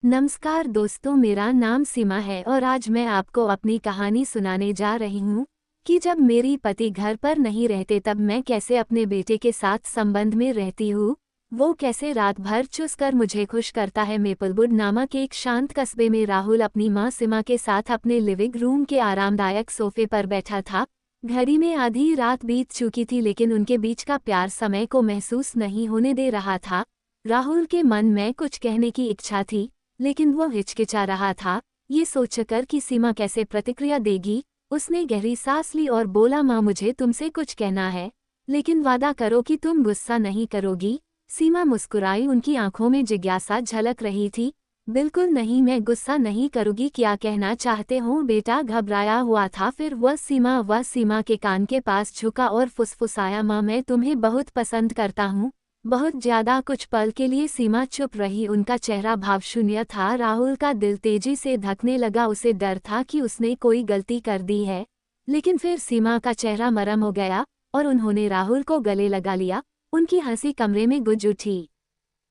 नमस्कार दोस्तों, मेरा नाम सीमा है और आज मैं आपको अपनी कहानी सुनाने जा रही हूँ कि जब मेरी पति घर पर नहीं रहते तब मैं कैसे अपने बेटे के साथ संबंध में रहती हूँ। वो कैसे रात भर चुस कर मुझे खुश करता है। मेपलवुड नामक एक शांत कस्बे में राहुल अपनी माँ सीमा के साथ अपने लिविंग रूम के आरामदायक सोफे पर बैठा था। घड़ी में आधी रात बीत चुकी थी, लेकिन उनके बीच का प्यार समय को महसूस नहीं होने दे रहा था। राहुल के मन में कुछ कहने की इच्छा थी, लेकिन वो हिचकिचा रहा था, ये सोचकर कि सीमा कैसे प्रतिक्रिया देगी। उसने गहरी सांस ली और बोला, माँ मुझे तुमसे कुछ कहना है, लेकिन वादा करो कि तुम गुस्सा नहीं करोगी। सीमा मुस्कुराई, उनकी आंखों में जिज्ञासा झलक रही थी। बिल्कुल नहीं, मैं गुस्सा नहीं करूँगी। क्या कहना चाहते हो? बेटा घबराया हुआ था। फिर वह सीमा के कान के पास झुका और फुसफुसाया, माँ मैं तुम्हें बहुत पसंद करता हूँ, बहुत ज्यादा। कुछ पल के लिए सीमा चुप रही, उनका चेहरा भावशून्य था। राहुल का दिल तेजी से धड़कने लगा, उसे डर था कि उसने कोई गलती कर दी है। लेकिन फिर सीमा का चेहरा नरम हो गया और उन्होंने राहुल को गले लगा लिया। उनकी हंसी कमरे में गूंज उठी।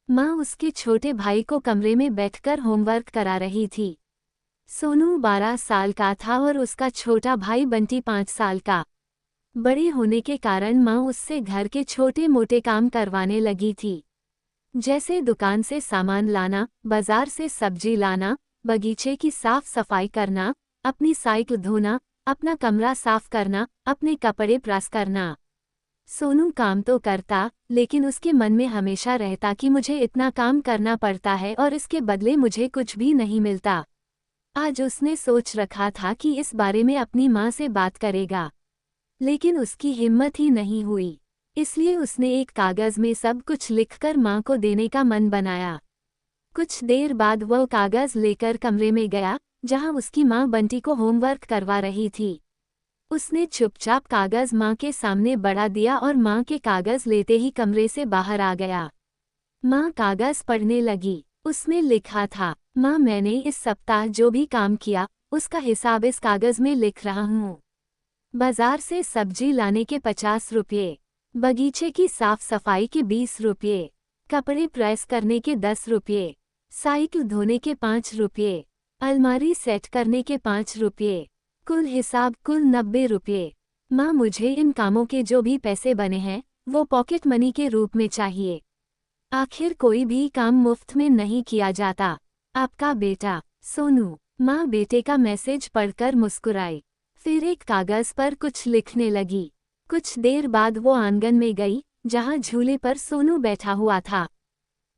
माँ उसके छोटे भाई को कमरे में बैठकर होमवर्क करा रही थी। सोनू 12 साल का था और उसका छोटा भाई बंटी 5 साल का। बड़े होने के कारण माँ उससे घर के छोटे मोटे काम करवाने लगी थी, जैसे दुकान से सामान लाना, बाजार से सब्जी लाना, बगीचे की साफ सफाई करना, अपनी साइकिल धोना, अपना कमरा साफ करना, अपने कपड़े प्रेस करना। सोनू काम तो करता, लेकिन उसके मन में हमेशा रहता कि मुझे इतना काम करना पड़ता है और इसके बदले मुझे कुछ भी नहीं मिलता। आज उसने सोच रखा था कि इस बारे में अपनी माँ से बात करेगा, लेकिन उसकी हिम्मत ही नहीं हुई। इसलिए उसने एक कागज में सब कुछ लिखकर माँ को देने का मन बनाया। कुछ देर बाद वह कागज लेकर कमरे में गया, जहाँ उसकी माँ बंटी को होमवर्क करवा रही थी। उसने चुपचाप कागज माँ के सामने बढ़ा दिया और माँ के कागज लेते ही कमरे से बाहर आ गया। माँ कागज पढ़ने लगी। उसमें लिखा था, माँ मैंने इस सप्ताह जो भी काम किया उसका हिसाब इस कागज में लिख रहा हूँ। बाजार से सब्जी लाने के 50 रुपये, बगीचे की साफ सफाई के 20 रुपये, कपड़े प्रेस करने के 10 रुपये, साइकिल धोने के 5 रुपये, अलमारी सेट करने के 5 रुपये, कुल हिसाब कुल 90 रुपये। माँ मुझे इन कामों के जो भी पैसे बने हैं वो पॉकेट मनी के रूप में चाहिए। आखिर कोई भी काम मुफ्त में नहीं किया जाता। आपका बेटा सोनू। माँ बेटे का मैसेज पढ़कर मुस्कुराई, फिर एक कागज पर कुछ लिखने लगी। कुछ देर बाद वो आंगन में गई, जहाँ झूले पर सोनू बैठा हुआ था।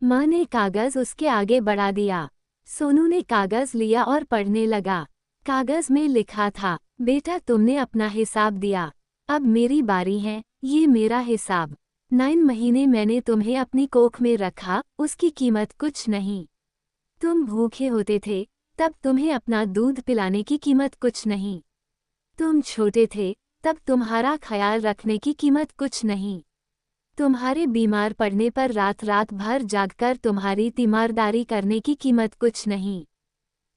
माँ ने कागज उसके आगे बढ़ा दिया। सोनू ने कागज लिया और पढ़ने लगा। कागज में लिखा था, बेटा तुमने अपना हिसाब दिया, अब मेरी बारी है, ये मेरा हिसाब। 9 महीने मैंने तुम्हें अपनी कोख में रखा, उसकी कीमत कुछ नहीं। तुम भूखे होते थे, तब तुम्हें अपना दूध पिलाने की कीमत कुछ नहीं। तुम छोटे थे, तब तुम्हारा ख्याल रखने की कीमत कुछ नहीं। तुम्हारे बीमार पड़ने पर रात रात भर जागकर तुम्हारी तीमारदारी करने की कीमत कुछ नहीं।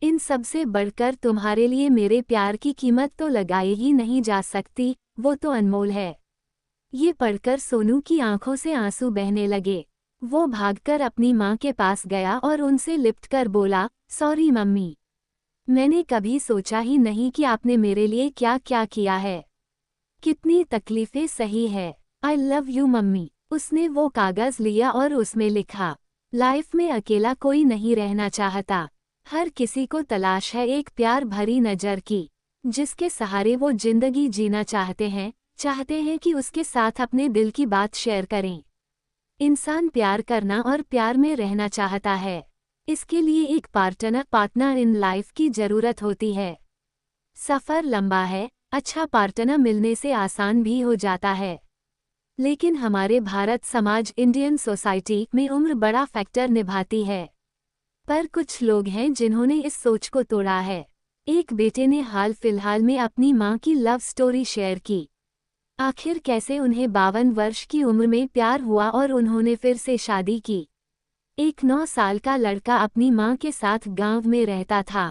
इन सब से बढ़कर तुम्हारे लिए मेरे प्यार की कीमत तो लगाई ही नहीं जा सकती, वो तो अनमोल है। ये पढ़कर सोनू की आंखों से आंसू बहने लगे। वो भागकर अपनी माँ के पास गया और उनसे लिपटकर बोला, सॉरी मम्मी, मैंने कभी सोचा ही नहीं कि आपने मेरे लिए क्या क्या किया है। कितनी तकलीफें सही है। I love you mummy. उसने वो कागज लिया और उसमें लिखा, लाइफ में अकेला कोई नहीं रहना चाहता, हर किसी को तलाश है एक प्यार भरी नज़र की, जिसके सहारे वो जिंदगी जीना चाहते हैं कि उसके साथ अपने दिल की बात शेयर करें। इंसान प्यार करना और प्यार में रहना चाहता है, इसके लिए एक पार्टनर इन लाइफ की ज़रूरत होती है। सफ़र लंबा है, अच्छा पार्टनर मिलने से आसान भी हो जाता है, लेकिन हमारे भारत समाज इंडियन सोसाइटी में उम्र बड़ा फैक्टर निभाती है। पर कुछ लोग हैं जिन्होंने इस सोच को तोड़ा है। एक बेटे ने हाल फिलहाल में अपनी माँ की लव स्टोरी शेयर की। आखिर कैसे उन्हें 52 वर्ष की उम्र में प्यार हुआ और उन्होंने फिर से शादी की। एक 9 साल का लड़का अपनी माँ के साथ गांव में रहता था।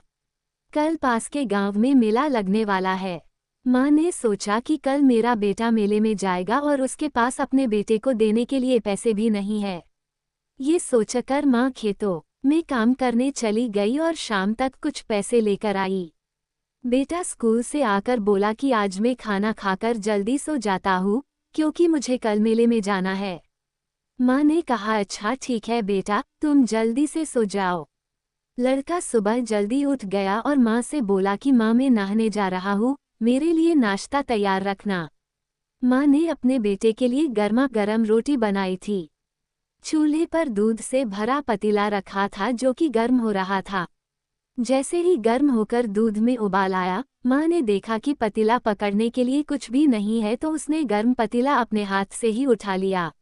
कल पास के गांव में मेला लगने वाला है। माँ ने सोचा कि कल मेरा बेटा मेले में जाएगा और उसके पास अपने बेटे को देने के लिए पैसे भी नहीं है। ये सोचकर माँ खेतों मैं काम करने चली गई और शाम तक कुछ पैसे लेकर आई। बेटा स्कूल से आकर बोला कि आज मैं खाना खाकर जल्दी सो जाता हूँ, क्योंकि मुझे कल मेले में जाना है। माँ ने कहा अच्छा ठीक है बेटा, तुम जल्दी से सो जाओ। लड़का सुबह जल्दी उठ गया और माँ से बोला कि माँ मैं नहाने जा रहा हूँ, मेरे लिए नाश्ता तैयार रखना। माँ ने अपने बेटे के लिए गर्मा गर्म रोटी बनाई थी। चूल्हे पर दूध से भरा पतीला रखा था जो कि गर्म हो रहा था। जैसे ही गर्म होकर दूध में उबाल आया, माँ ने देखा कि पतीला पकड़ने के लिए कुछ भी नहीं है, तो उसने गर्म पतीला अपने हाथ से ही उठा लिया।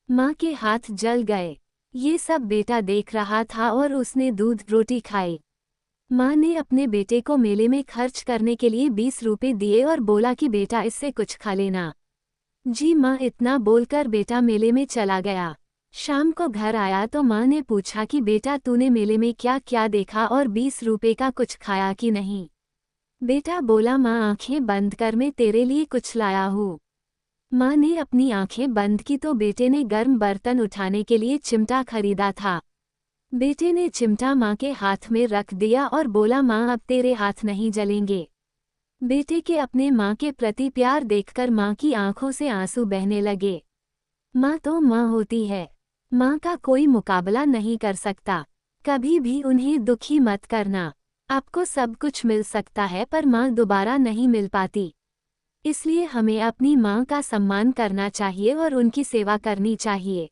माँ के हाथ जल गए। ये सब बेटा देख रहा था और उसने दूध रोटी खाई। माँ ने अपने बेटे को मेले में खर्च करने के लिए 20 रुपए दिए और बोला कि बेटा इससे कुछ खा लेना। जी माँ, इतना बोलकर बेटा मेले में चला गया। शाम को घर आया तो माँ ने पूछा कि बेटा तूने मेले में क्या क्या देखा और 20 रुपए का कुछ खाया कि नहीं। बेटा बोला माँ आंखें बंद कर, मैं तेरे लिए कुछ लाया हूँ। माँ ने अपनी आंखें बंद की तो बेटे ने गर्म बर्तन उठाने के लिए चिमटा खरीदा था। बेटे ने चिमटा माँ के हाथ में रख दिया और बोला माँ अब तेरे हाथ नहीं जलेंगे। बेटे के अपने माँ के प्रति प्यार देखकर माँ की आंखों से आंसू बहने लगे। माँ तो माँ होती है, माँ का कोई मुकाबला नहीं कर सकता। कभी भी उन्हें दुखी मत करना। आपको सब कुछ मिल सकता है पर माँ दोबारा नहीं मिल पाती। इसलिए हमें अपनी माँ का सम्मान करना चाहिए और उनकी सेवा करनी चाहिए।